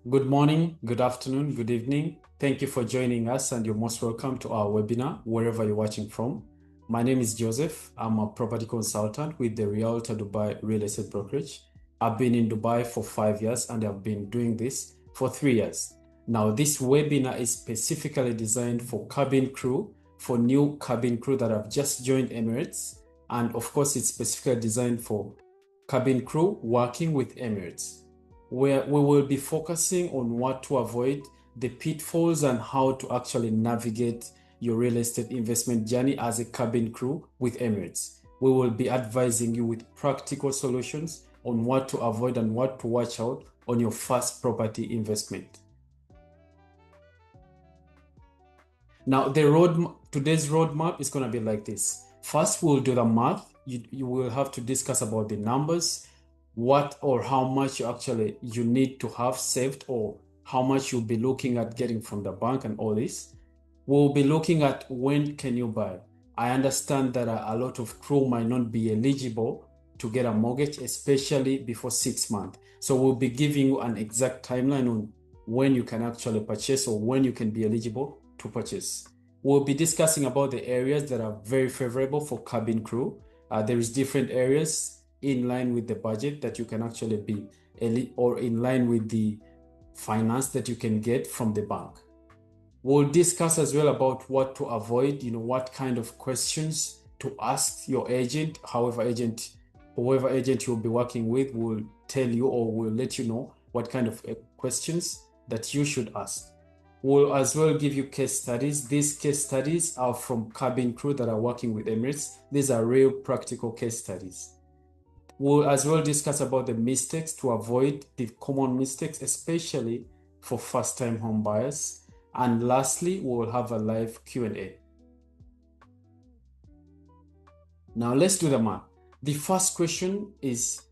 Good morning, good afternoon, good evening. Thank you for joining us, and you're most welcome to our webinar, wherever you're watching from. My name is Joseph. I'm a property consultant with the Realtor Dubai Real Estate Brokerage. I've been in Dubai for 5 years, and I've been doing this for 3 years. Now, this webinar is specifically designed for cabin crew, for new cabin crew that have just joined Emirates. And of course, it's specifically designed for cabin crew working with Emirates, where we will be focusing on what to avoid, the pitfalls, and how to actually navigate your real estate investment journey as a cabin crew with Emirates. We will be advising you with practical solutions on what to avoid and what to watch out on your first property investment. Now, today's roadmap is going to be like this. First, we'll do the math. You will have to discuss about the numbers, what or how much you need to have saved, or how much you'll be looking at getting from the bank, and all this. We'll be looking at when can you buy. I understand that a lot of crew might not be eligible to get a mortgage, especially before 6 months. So we'll be giving you an exact timeline on when you can actually purchase or when you can be eligible to purchase. We'll be discussing about the areas that are very favorable for cabin crew. There is different areas in line with the budget that you can actually be, or in line with the finance that you can get from the bank. We'll discuss as well about what to avoid, what kind of questions to ask your agent. Whoever agent you'll be working with will tell you or will let you know what kind of questions that you should ask. We'll as well give you case studies. These case studies are from cabin crew that are working with Emirates. These are real practical case studies. We'll as well discuss about the mistakes to avoid, the common mistakes, especially for first-time home buyers. And lastly, we'll have a live Q&A. Now let's do the math. The first question is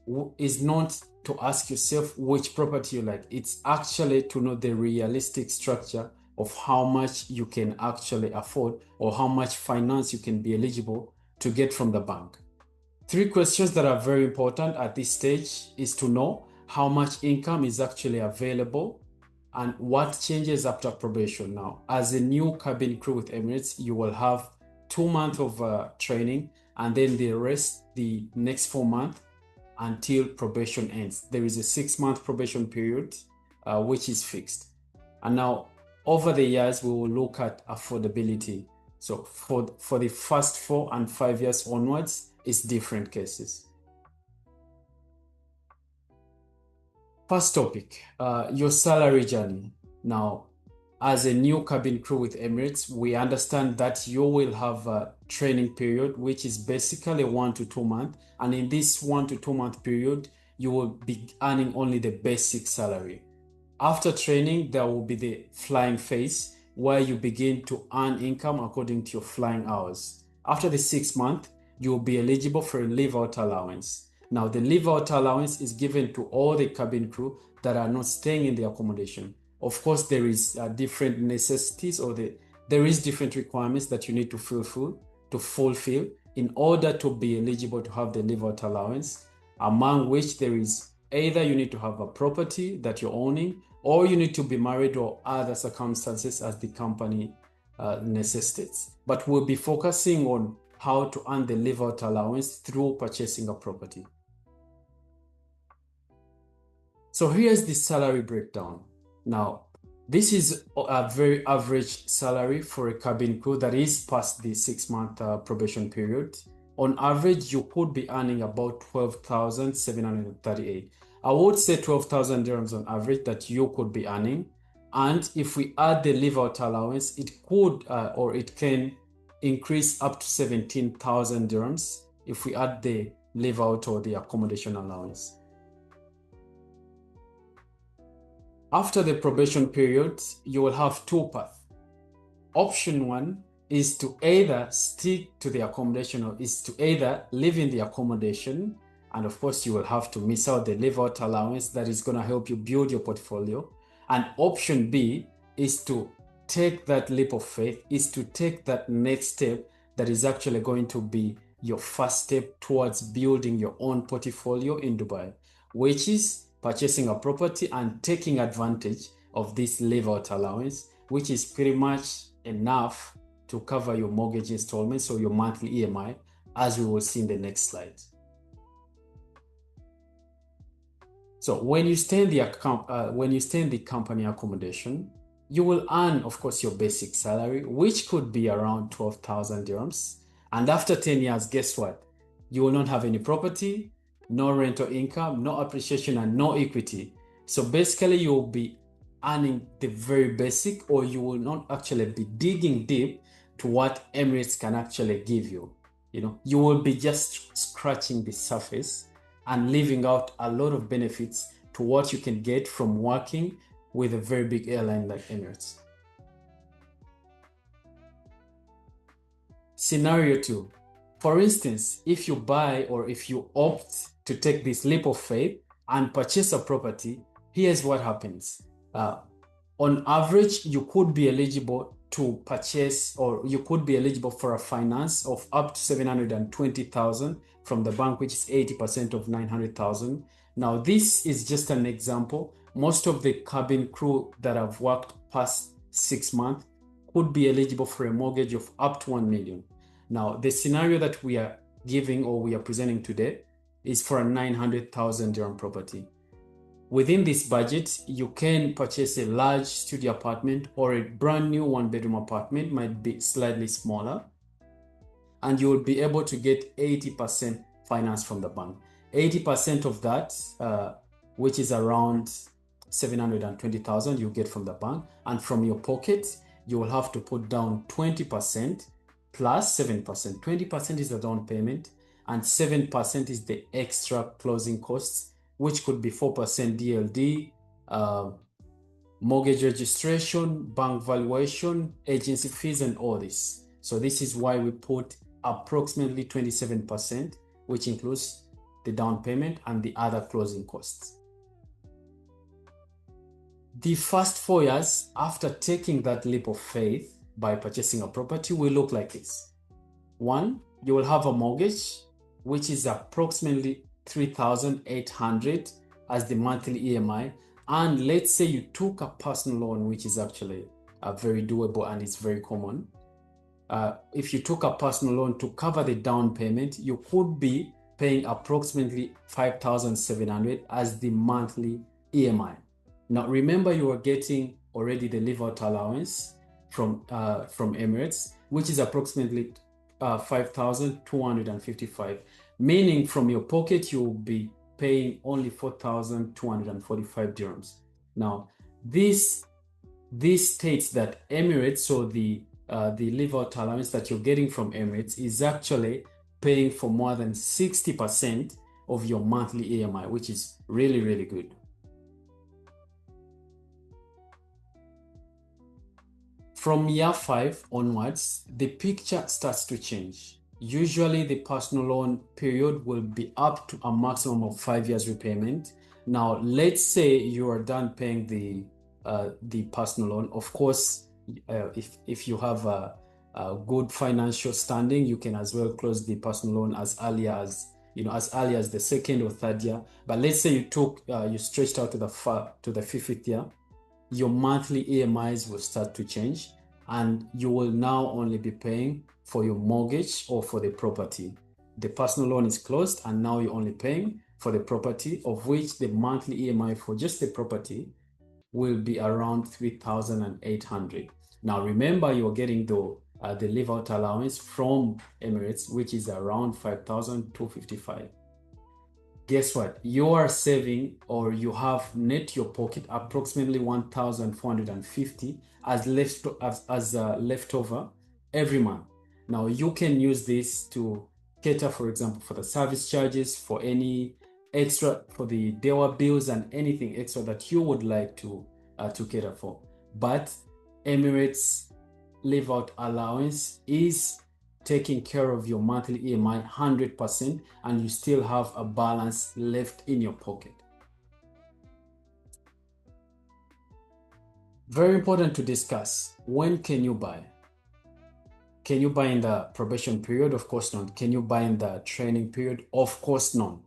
not to ask yourself which property you like. It's actually to know the realistic structure of how much you can actually afford, or how much finance you can be eligible to get from the bank. 3 questions that are very important at this stage is to know how much income is actually available and what changes after probation. Now, as a new cabin crew with Emirates, you will have 2 months of training, and then the next 4 months until probation ends. There is a 6-month probation period, which is fixed. And now, over the years, we will look at affordability. So for the first 4 and 5 years onwards, it's different cases. First topic, your salary journey. Now, as a new cabin crew with Emirates, we understand that you will have a training period, which is basically 1 to 2 months. And in this 1 to 2 month period, you will be earning only the basic salary. After training, there will be the flying phase, where you begin to earn income according to your flying hours. After the 6 months, you will be eligible for a live-out allowance. Now, the live-out allowance is given to all the cabin crew that are not staying in the accommodation. Of course, there is different necessities, or there is different requirements that you need to fulfill in order to be eligible to have the live-out allowance, among which there is either you need to have a property that you're owning, or you need to be married, or other circumstances as the company necessitates. But we'll be focusing on how to earn the live-out allowance through purchasing a property. So here's the salary breakdown. Now, this is a very average salary for a cabin crew that is past the 6-month probation period. On average, you could be earning about 12,738. I would say 12,000 dirhams on average that you could be earning. And if we add the live-out allowance, it could or it can increase up to 17,000 dirhams if we add the live-out or the accommodation allowance. After the probation period, you will have 2 paths. Option 1 is to either stick to the accommodation, or is to either live in the accommodation, and of course you will have to miss out the live-out allowance that is going to help you build your portfolio. And option B is to take that leap of faith, is to take that next step that is actually going to be your first step towards building your own portfolio in Dubai, which is purchasing a property and taking advantage of this live-out allowance, which is pretty much enough to cover your mortgage installments or your monthly EMI, as we will see in the next slide. So when you stay in the company accommodation, you will earn, of course, your basic salary, which could be around 12,000 dirhams. And after 10 years, guess what? You will not have any property, no rental income, no appreciation, and no equity. So basically, you will be earning the very basic, or you will not actually be digging deep to what Emirates can actually give you. You will be just scratching the surface and leaving out a lot of benefits to what you can get from working with a very big airline like Emirates. Scenario 2. For instance, if you buy or if you opt to take this leap of faith and purchase a property, here's what happens. On average, you could be eligible to purchase, or you could be eligible for a finance of up to 720,000 from the bank, which is 80% of 900,000. Now, this is just an example. Most of the cabin crew that have worked past 6 months could be eligible for a mortgage of up to 1 million. Now, the scenario that we are giving or we are presenting today is for a 900,000 dirham property. Within this budget, you can purchase a large studio apartment, or a brand new one-bedroom apartment, might be slightly smaller, and you will be able to get 80% finance from the bank. 80% of that, which is around 720,000, you get from the bank, and from your pocket, you will have to put down 20% plus 7%. 20% is the down payment, and 7% is the extra closing costs, which could be 4% DLD, mortgage registration, bank valuation, agency fees, and all this. So this is why we put approximately 27%, which includes the down payment and the other closing costs. The first 4 years after taking that leap of faith by purchasing a property will look like this. 1, you will have a mortgage, which is approximately 3,800 as the monthly EMI. And let's say you took a personal loan, which is actually very doable and it's very common. If you took a personal loan to cover the down payment, you could be paying approximately 5,700 as the monthly EMI. Now, remember, you are getting already the live-out allowance from Emirates, which is approximately 5,255, meaning from your pocket, you'll be paying only 4,245 dirhams. Now, this states that Emirates, so the live-out allowance that you're getting from Emirates is actually paying for more than 60% of your monthly EMI, which is really, really good. From year 5 onwards, the picture starts to change. Usually the personal loan period will be up to a maximum of 5 years repayment. Now, let's say you are done paying the personal loan. Of course, if you have a good financial standing, you can as well close the personal loan as early as the second or third year. But let's say you stretched out to the 50th year, your monthly EMIs will start to change, and you will now only be paying for your mortgage or for the property. The personal loan is closed, and now you're only paying for the property, of which the monthly EMI for just the property will be around 3,800. Now, remember, you're getting the live-out allowance from Emirates, which is around 5,255. Guess what? You are saving, or you have net your pocket approximately 1,450 as leftover every month. Now, you can use this to cater, for example, for the service charges, for any extra, for the dawa bills, and anything extra that you would like to cater for. But Emirates live-out allowance is taking care of your monthly EMI 100%, and you still have a balance left in your pocket. Very important to discuss. When can you buy? Can you buy in the probation period? Of course not. Can you buy in the training period? Of course not.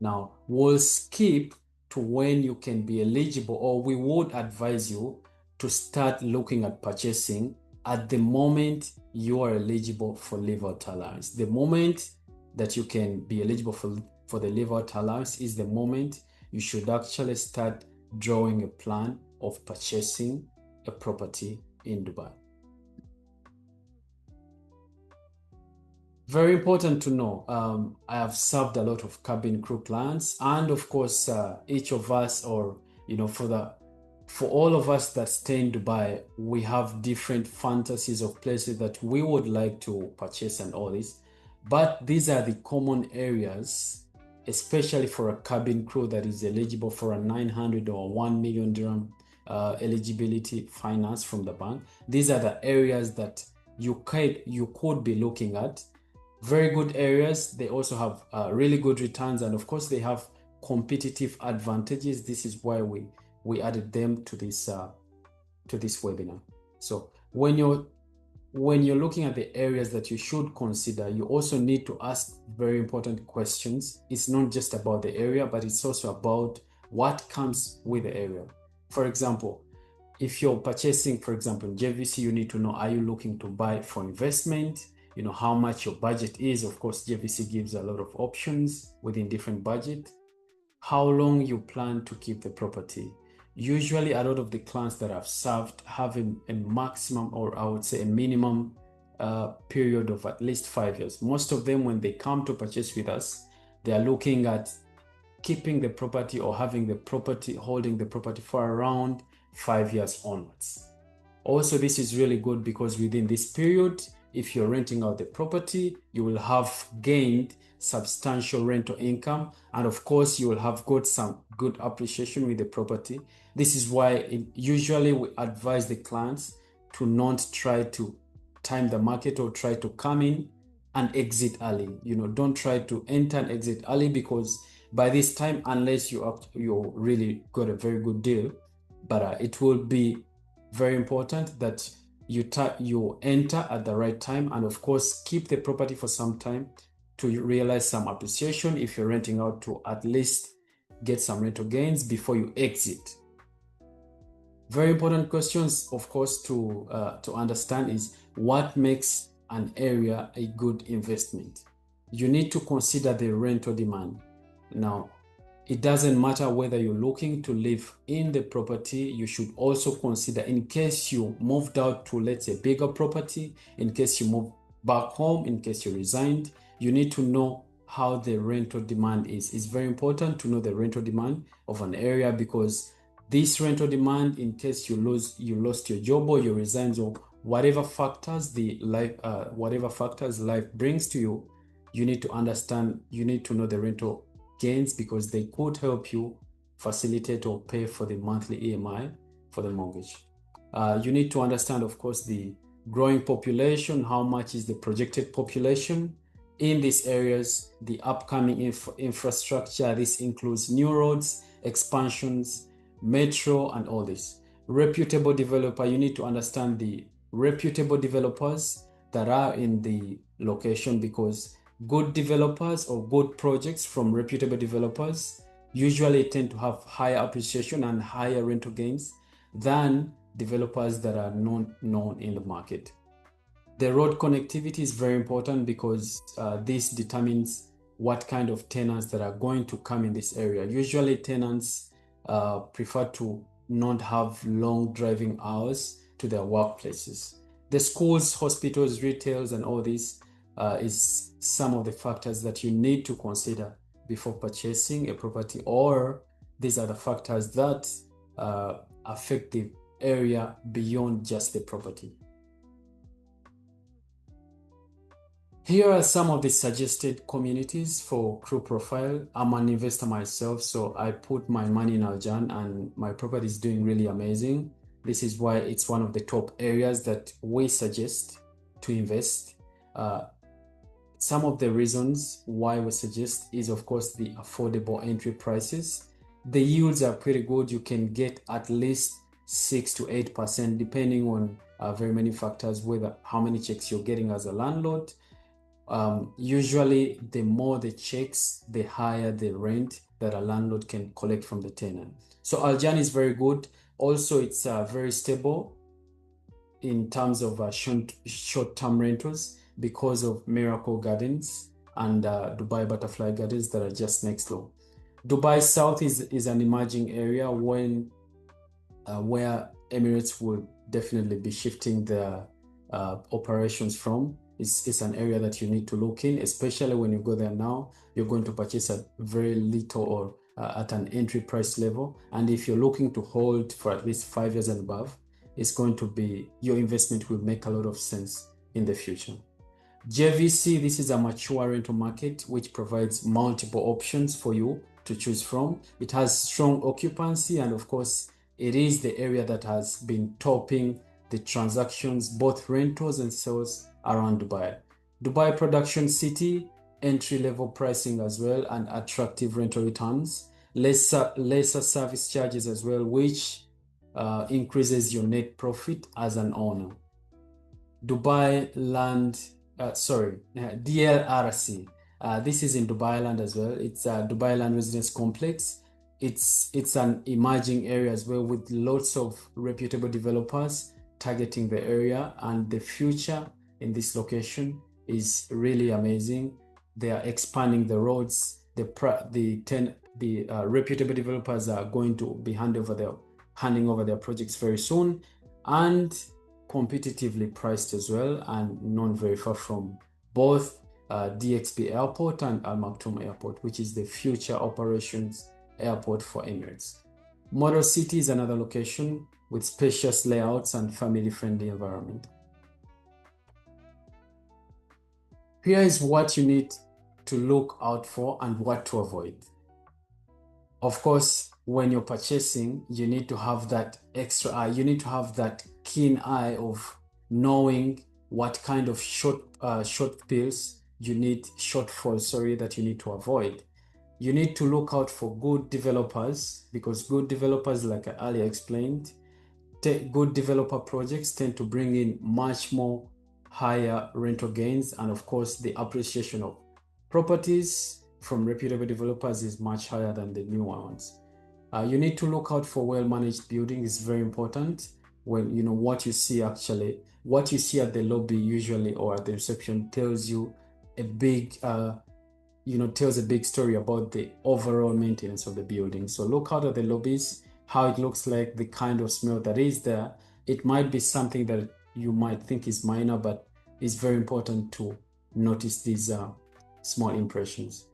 Now, we'll skip to to when you can be eligible, or we would advise you to start looking at purchasing at the moment you are eligible for leave-out allowance. The moment that you can be eligible for the leave-out allowance is the moment you should actually start drawing a plan of purchasing a property in Dubai. Very important to know, I have served a lot of cabin crew clients, and of course, each of us, or for all of us that stay in Dubai, we have different fantasies of places that we would like to purchase and all this. But these are the common areas, especially for a cabin crew that is eligible for a 900 or 1 million dirham eligibility finance from the bank. These are the areas that you could be looking at. Very good areas. They also have really good returns, and of course they have competitive advantages. This is why we added them to this webinar. So when you're looking at the areas that you should consider, you also need to ask very important questions. It's not just about the area, but it's also about what comes with the area. For example, if you're purchasing, for example, in JVC, you need to know, are you looking to buy for investment? How much your budget is. Of course, JVC gives a lot of options within different budget. How long you plan to keep the property. Usually, a lot of the clients that I've served have a maximum, or I would say a minimum period of at least 5 years. Most of them, when they come to purchase with us, they are looking at keeping the property or holding the property for around 5 years onwards. Also, this is really good because within this period, if you're renting out the property, you will have gained substantial rental income, and of course you will have got some good appreciation with the property. This is why usually we advise the clients to not try to time the market or try to come in and exit early. Don't try to enter and exit early, because by this time, unless you really got a very good deal, but it will be very important that you enter at the right time, and of course keep the property for some time to realize some appreciation if you're renting out, to at least get some rental gains before you exit. Very important questions, of course, to understand is what makes an area a good investment. You need to consider the rental demand. Now, it doesn't matter whether you're looking to live in the property, you should also consider, in case you moved out to, let's say, bigger property, in case you move back home, in case you resigned, you need to know how the rental demand is. It's very important to know the rental demand of an area, because this rental demand, in case you lost your job or you resigned, or whatever factors life brings to you, you need to understand, you need to know the rental gains, because they could help you facilitate or pay for the monthly EMI for the mortgage. You need to understand, of course, the growing population. How much is the projected population in these areas, the upcoming infrastructure. This includes new roads, expansions, metro, and all this. Reputable developer, you need to understand the reputable developers that are in the location, because good developers or good projects from reputable developers usually tend to have higher appreciation and higher rental gains than developers that are not known in the market. The road connectivity is very important, because this determines what kind of tenants that are going to come in this area. Usually tenants prefer to not have long driving hours to their workplaces. The schools, hospitals, retails, and all this is some of the factors that you need to consider before purchasing a property, or these are the factors that affect the area beyond just the property. Here are some of the suggested communities for crew profile. I'm an investor myself, so I put my money in Aljan, and my property is doing really amazing. This is why it's one of the top areas that we suggest to invest. Some of the reasons why we suggest is, of course, the affordable entry prices. The yields are pretty good. You can get at least 6 to 8%, depending on very many factors, whether how many checks you're getting as a landlord. Usually, the more the checks, the higher the rent that a landlord can collect from the tenant. So Aljan is very good. Also, it's very stable in terms of short-term rentals because of Miracle Gardens and Dubai Butterfly Gardens that are just next door. Dubai South is an emerging area where Emirates will definitely be shifting their operations from. It's an area that you need to look in, especially when you go there now. You're going to purchase at very little or at an entry price level. And if you're looking to hold for at least 5 years and above, it's going to be, your investment will make a lot of sense in the future. JVC, this is a mature rental market which provides multiple options for you to choose from. It has strong occupancy, and of course, it is the area that has been topping the transactions, both rentals and sales around Dubai. Dubai production city, entry-level pricing as well, and attractive rental returns. Lesser service charges as well, which increases your net profit as an owner. Dubai Land, DLRC. This is in Dubai Land as well. It's a Dubai Land Residence Complex. It's an emerging area as well with lots of reputable developers targeting the area, and the future in this location is really amazing. They are expanding the roads. The reputable developers are going to be handing over their projects very soon, and competitively priced as well, and not very far from both DXB Airport and Al Maktoum Airport, which is the future operations airport for Emirates. Model City is another location with spacious layouts and family-friendly environment. Here is what you need to look out for and what to avoid. Of course, when you're purchasing, you need to have that extra eye. You need to have that keen eye of knowing what kind of shortfalls that you need to avoid. You need to look out for good developers, because good developers, like I earlier explained, good developer projects tend to bring in much more higher rental gains, and of course the appreciation of properties from reputable developers is much higher than the new ones. You need to look out for well-managed buildings. It's very important. When you know what you see at the lobby usually or at the reception tells you a big story about the overall maintenance of the building. So look out at the lobbies, how it looks like, the kind of smell that is there. It might be something that you might think is minor, but it's very important to notice these small impressions.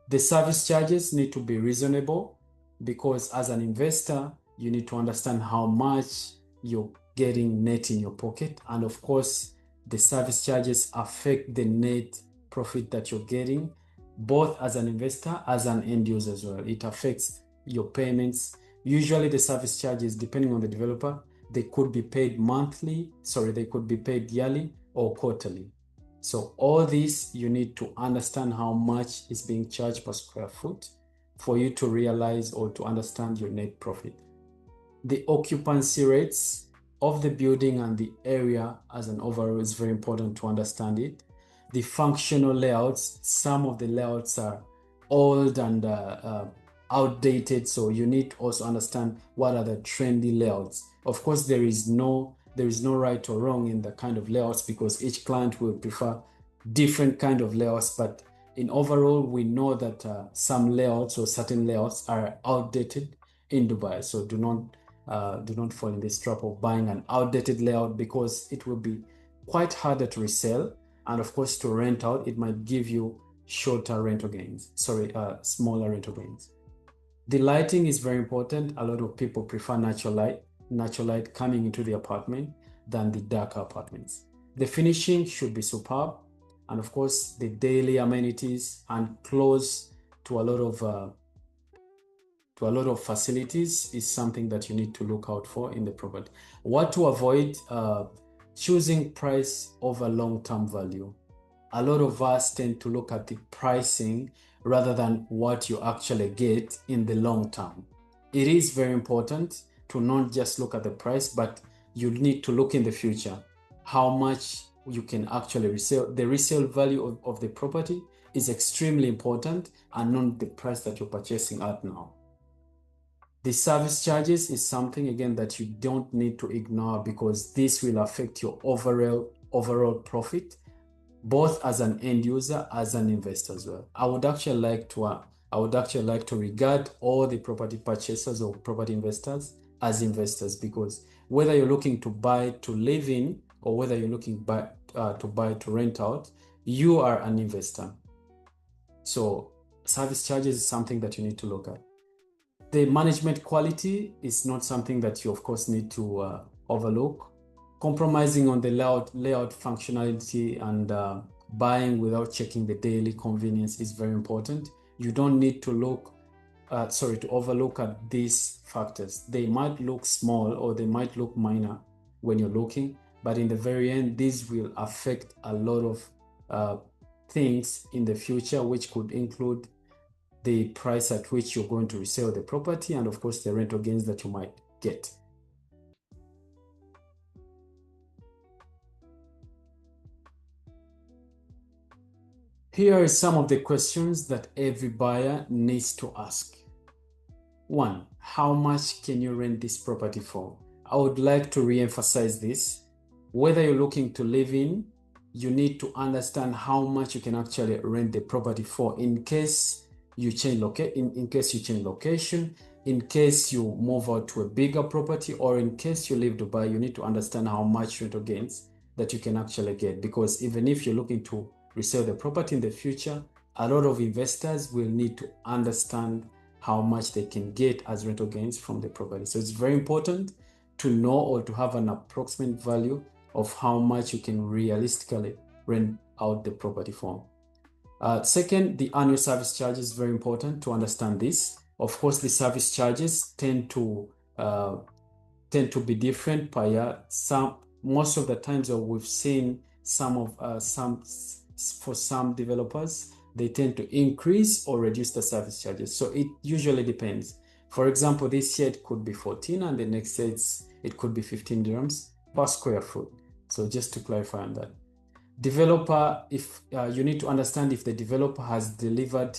The service charges need to be reasonable, because as an investor, you need to understand how much you're getting net in your pocket. And of course, the service charges affect the net profit that you're getting, both as an investor, as an end user as well. It affects your payments. Usually the service charges, depending on the developer, they could be paid yearly or quarterly. So all this, you need to understand how much is being charged per square foot for you to realize or to understand your net profit. The occupancy rates of the building and the area as an overall is very important to understand it. The functional layouts, some of the layouts are old and outdated, so you need to also understand what are the trendy layouts. Of course, there is no right or wrong in the kind of layouts, because each client will prefer different kind of layouts, but in overall, we know that some layouts or certain layouts are outdated in Dubai. So do not fall in this trap of buying an outdated layout, because it will be quite harder to resell, and of course to rent out, it might give you smaller rental gains. The lighting is very important. A lot of people prefer natural light coming into the apartment than the darker apartments. The finishing should be superb, and of course the daily amenities and close to a lot of facilities is something that you need to look out for in the property. What to avoid: choosing price over long-term value. A lot of us tend to look at the pricing rather than what you actually get in the long term. It is very important to not just look at the price, but you need to look in the future. How much you can actually resell. The resale value of the property is extremely important and not the price that you're purchasing at now. The service charges is something, again, that you don't need to ignore because this will affect your overall profit, both as an end user, as an investor as well. I would actually like to regard all the property purchasers or property investors as investors, because whether you're looking to buy to live in or whether you're looking to buy to rent out, you are an investor. So service charges is something that you need to look at. The management quality is not something that you, of course, need to overlook. Compromising on the layout functionality and buying without checking the daily convenience is very important. You don't need to overlook at these factors. They might look small or they might look minor when you're looking, but in the very end, these will affect a lot of things in the future, which could include the price at which you're going to resell the property and, of course, the rental gains that you might get. Here are some of the questions that every buyer needs to ask. 1. How much can you rent this property for? I would like to re-emphasize this. Whether you're looking to live in, you need to understand how much you can actually rent the property for in case you change location, in case you move out to a bigger property, or in case you live Dubai. You need to understand how much rental gains that you can actually get, because even if you're looking to resell the property in the future, a lot of investors will need to understand how much they can get as rental gains from the property. So it's very important to know or to have an approximate value of how much you can realistically rent out the property for. Second, the annual service charge is very important to understand this. Of course, the service charges tend to be different per year. Most of the times, we've seen for some developers, they tend to increase or reduce the service charges. So it usually depends. For example, this year it could be 14 and the next year it could be 15 dirhams per square foot. So just to clarify on that. Developer, if you need to understand if the developer has delivered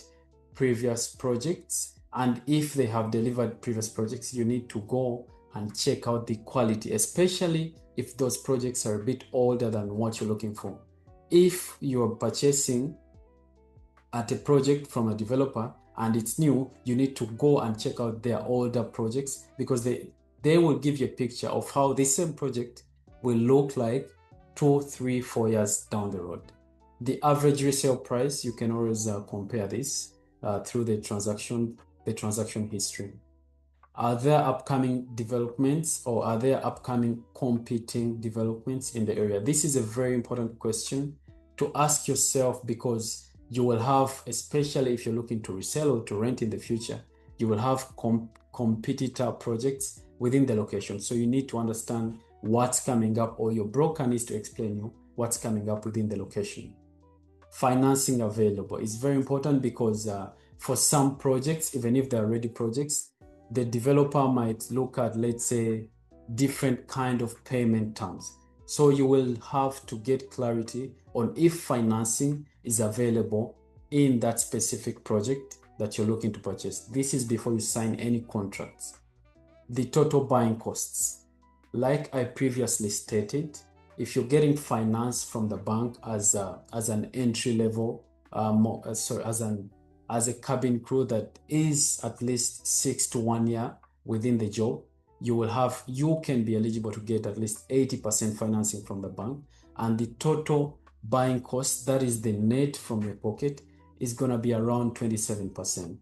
previous projects, and if they have delivered previous projects, you need to go and check out the quality, especially if those projects are a bit older than what you're looking for. If you're purchasing at a project from a developer and it's new, you need to go and check out their older projects, because they will give you a picture of how this same project will look like 2, 3, 4 years down the road. The average resale price, you can always compare this through the transaction history. Are there upcoming developments, or are there upcoming competing developments in the area? This is a very important question to ask yourself, because you will have, especially if you're looking to resell or to rent in the future, you will have competitor projects within the location. So you need to understand what's coming up, or your broker needs to explain you what's coming up within the location. Financing available is very important, because for some projects, even if they're ready projects, the developer might look at, let's say, different kind of payment terms. So you will have to get clarity on if financing is available in that specific project that you're looking to purchase. This is before you sign any contracts. The total buying costs. Like I previously stated, if you're getting finance from the bank as an entry level, as a cabin crew that is at least 6 to 1 year within the job, you can be eligible to get at least 80% financing from the bank, and the total buying cost, that is the net from your pocket, is going to be around 27%.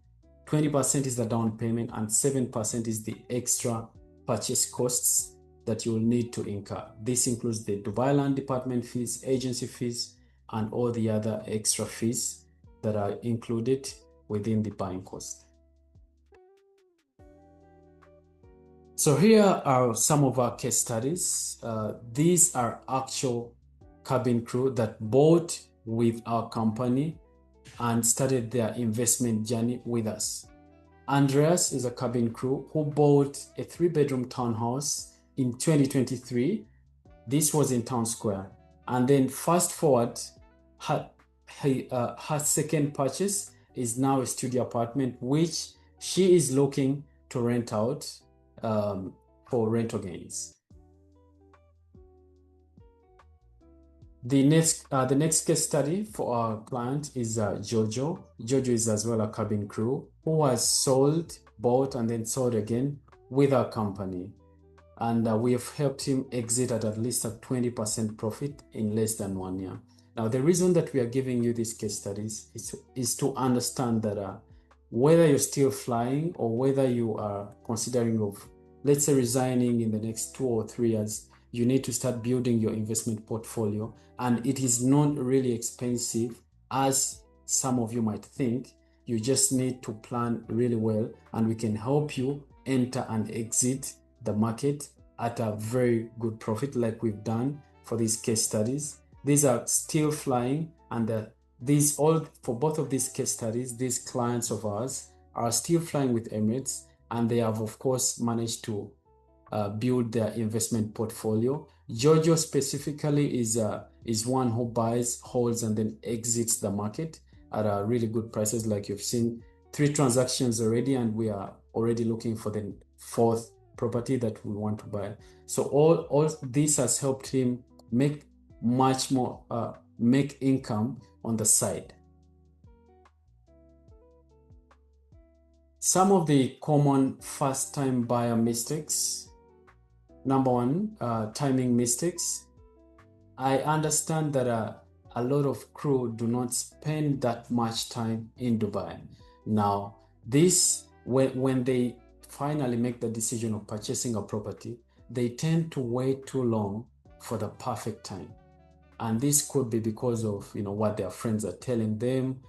20% is the down payment, and 7% is the extra purchase costs that you will need to incur. This includes the Dubai Land Department fees, agency fees, and all the other extra fees that are included within the buying cost. So here are some of our case studies. These are actual cabin crew that bought with our company and started their investment journey with us. Andreas is a cabin crew who bought a 3-bedroom townhouse in 2023. This was in Town Square. And then fast forward, her second purchase is now a studio apartment, which she is looking to rent out for rental gains. The next case study for our client is Giorgio. Giorgio is as well a cabin crew who has sold, bought, and then sold again with our company. And we have helped him exit at least a 20% profit in less than 1 year. Now, the reason that we are giving you these case studies is to understand that whether you're still flying or whether you are considering of, let's say, resigning in the next 2 or 3 years, you need to start building your investment portfolio. And it is not really expensive as some of you might think. You just need to plan really well, and we can help you enter and exit the market at a very good profit, like we've done for these case studies. These are still flying, and for both of these case studies, these clients of ours are still flying with Emirates, and they have, of course, managed to build their investment portfolio. Giorgio specifically is one who buys, holds, and then exits the market at really good prices. Like you've seen, 3 transactions already, and we are already looking for the 4th property that we want to buy. So all this has helped him make much more, make income on the side. Some of the common first-time buyer mistakes. Number 1, timing mistakes. I understand that a lot of crew do not spend that much time in Dubai. Now, when they finally make the decision of purchasing a property, they tend to wait too long for the perfect time. And this could be because of what their friends are telling them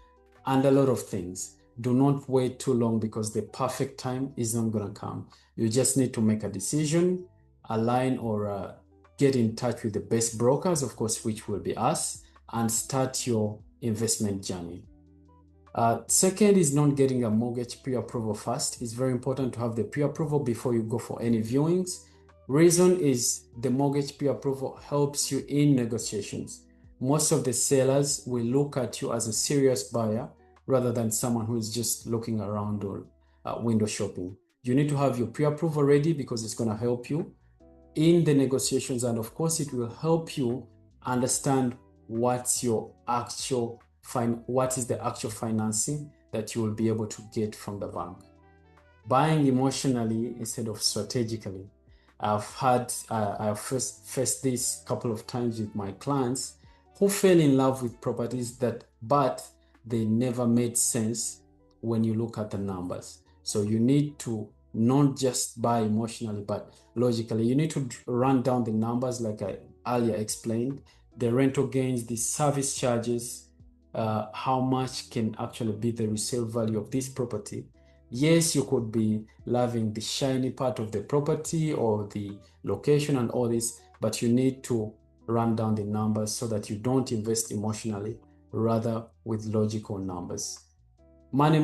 and a lot of things. Do not wait too long, because the perfect time is not going to come. You just need to make a decision, align or get in touch with the best brokers, of course, which will be us, and start your investment journey. Second is not getting a mortgage pre-approval first. It's very important to have the pre-approval before you go for any viewings. Reason is the mortgage pre-approval helps you in negotiations. Most of the sellers will look at you as a serious buyer rather than someone who is just looking around or window shopping. You need to have your pre-approval ready, because it's going to help you in the negotiations, and of course it will help you understand what is the actual financing that you will be able to get from the bank. Buying emotionally instead of strategically. I've faced this a couple of times with my clients who fell in love with properties but they never made sense when you look at the numbers. So you need to not just buy emotionally, but logically. You need to run down the numbers like I earlier explained, the rental gains, the service charges, how much can actually be the resale value of this property. Yes, you could be loving the shiny part of the property or the location and all this, but you need to run down the numbers so that you don't invest emotionally, rather with logical numbers.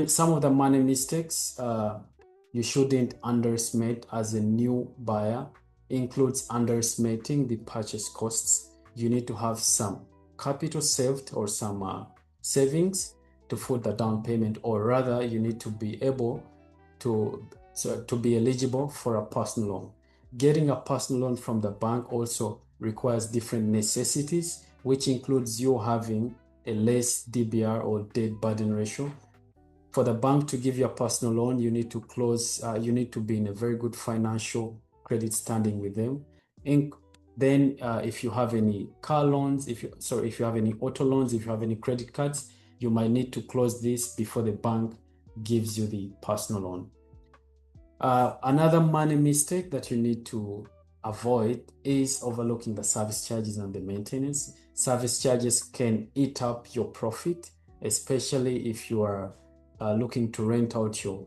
Some of the money mistakes you shouldn't underestimate as a new buyer includes underestimating the purchase costs. You need to have some capital saved or some savings to foot the down payment, or rather you need to be able to be eligible for a personal loan. Getting a personal loan from the bank also requires different necessities, which includes you having a less DBR or debt burden ratio. For the bank to give you a personal loan, you need to be in a very good financial credit standing with them. Then if you have any car loans, if you have any auto loans, if you have any credit cards, you might need to close this before the bank gives you the personal loan. Another money mistake that you need to avoid is overlooking the service charges and the maintenance. Service charges can eat up your profit, especially if you are looking to rent out your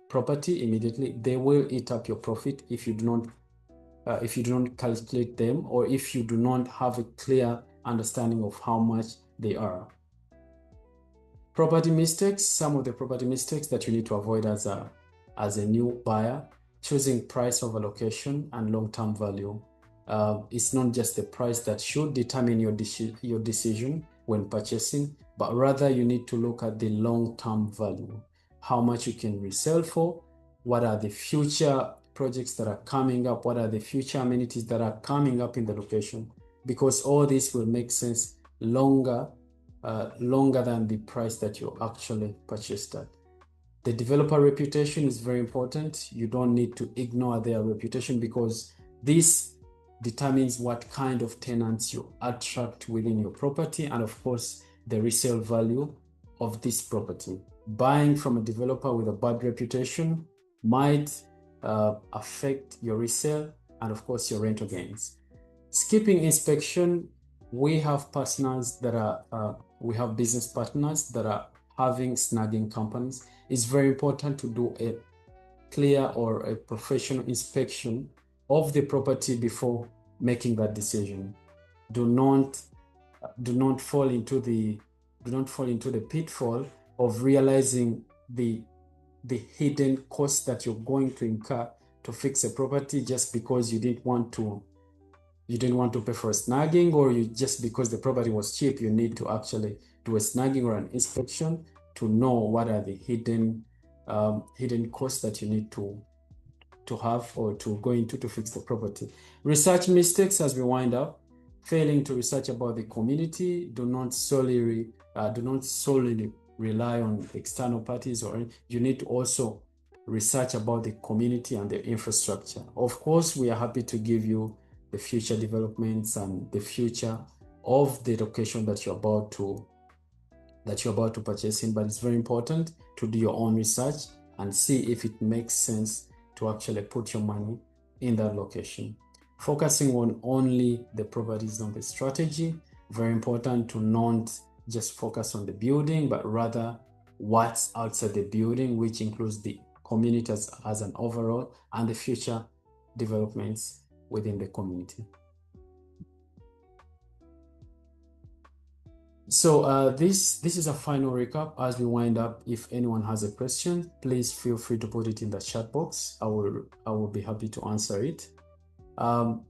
property immediately. They will eat up your profit if you do not calculate them, or if you do not have a clear understanding of how much they are. Property mistakes. Some of the property mistakes that you need to avoid as a new buyer: choosing price over location and long-term value. It's not just the price that should determine your decision when purchasing, but rather you need to look at the long-term value, how much you can resell for, what are the future projects that are coming up, what are the future amenities that are coming up in the location, because all this will make sense longer than the price that you actually purchased at. The developer reputation is very important. You don't need to ignore their reputation because this determines what kind of tenants you attract within your property and, of course, the resale value of this property. Buying from a developer with a bad reputation might affect your resale and, of course, your rental gains. Skipping inspection, we have partners that are, we have business partners that are having snagging companies. It's very important to do a clear or a professional inspection of the property before making that decision. Do not fall into the pitfall of realizing the hidden costs that you're going to incur to fix a property just because you didn't want to pay for a snagging, or just because the property was cheap, you need to actually do a snagging or an inspection to know what are the hidden costs that you need to have or to go into to fix the property. Research mistakes as we wind up: failing to research about the community. Do not solely rely on external parties, or you need to also research about the community and the infrastructure. Of course, we are happy to give you the future developments and the future of the location that you're about to purchase in, but it's very important to do your own research and see if it makes sense to actually put your money in that location. Focusing on only the property is not the strategy. Very important to not just focus on the building, but rather what's outside the building, which includes the community as an overall and the future developments within the community. So this is a final recap as we wind up. If anyone has a question, please feel free to put it in the chat box. I will be happy to answer it.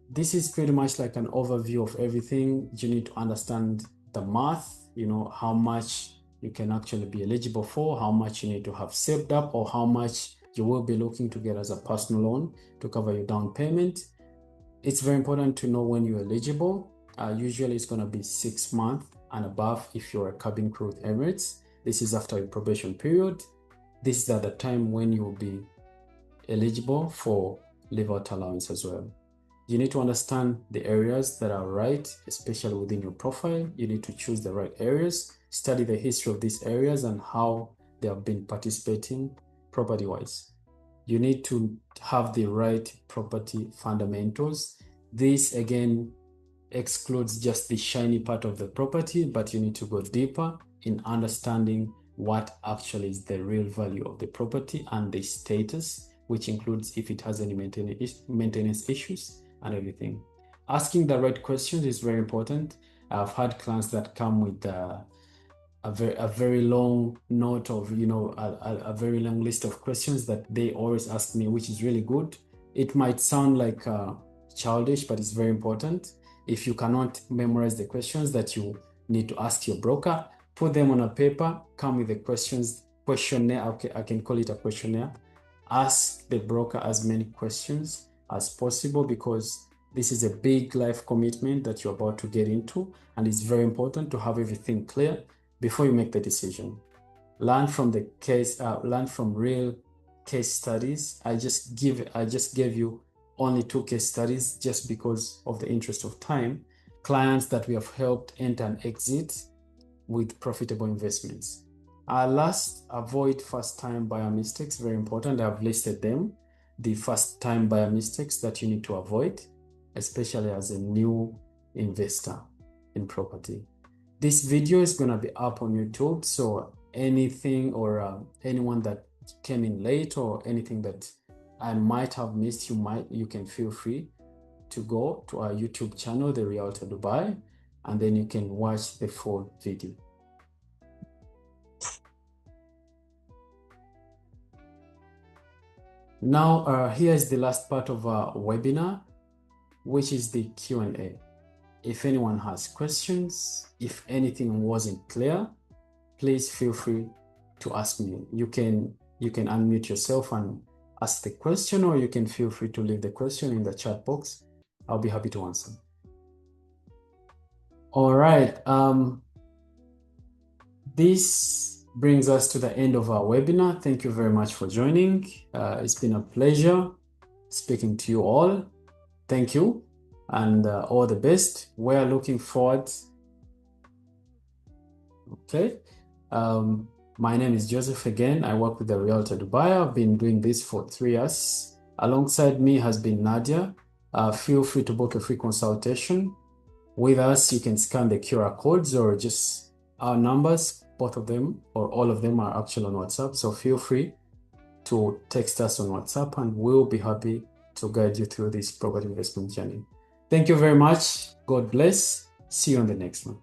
This is pretty much like an overview of everything. You need to understand the math, how much you can actually be eligible for, how much you need to have saved up, or how much you will be looking to get as a personal loan to cover your down payment. It's very important to know when you're eligible. Usually it's going to be 6 months and above if you're a cabin crew with Emirates. This is after your probation period. This is at the time when you'll be eligible for live-out allowance as well. You need to understand the areas that are right, especially within your profile. You need to choose the right areas, study the history of these areas and how they have been participating property-wise. You need to have the right property fundamentals. This again excludes just the shiny part of the property, but you need to go deeper in understanding what actually is the real value of the property and the status, which includes if it has any maintenance issues and everything. Asking the right questions is very important. I've had clients that come with a very long note of, a very long list of questions that they always ask me, which is really good. It might sound like childish, but it's very important. If you cannot memorize the questions that you need to ask your broker, put them on a paper, come with the questionnaire. Okay, I can call it a questionnaire. Ask the broker as many questions as possible because this is a big life commitment that you're about to get into, and it's very important to have everything clear before you make the decision. Learn from the case, learn from real case studies. I just gave you only 2 case studies just because of the interest of time. Clients that we have helped enter and exit with profitable investments. Last, avoid first-time buyer mistakes. Very important. I've listed them. The first-time buyer mistakes that you need to avoid, especially as a new investor in property. This video is going to be up on YouTube, so anything or anyone that came in late or anything that I might have missed, you can feel free to go to our YouTube channel, The Realtor Dubai, and then you can watch the full video. Now, here is the last part of our webinar. which is the Q&A. If anyone has questions, if anything wasn't clear, please feel free to ask me. You can unmute yourself and ask the question, or you can feel free to leave the question in the chat box. I'll be happy to answer. All right. This brings us to the end of our webinar. Thank you very much for joining. It's been a pleasure speaking to you all. Thank you, and all the best. We're looking forward. Okay. My name is Joseph again. I work with the Realtor Dubai. I've been doing this for 3 years. Alongside me has been Nadia. Feel free to book a free consultation with us. You can scan the QR codes or just our numbers. Both of them or all of them are actually on WhatsApp. So feel free to text us on WhatsApp and we'll be happy to guide you through this property investment journey. Thank you very much. God bless. See you on the next one.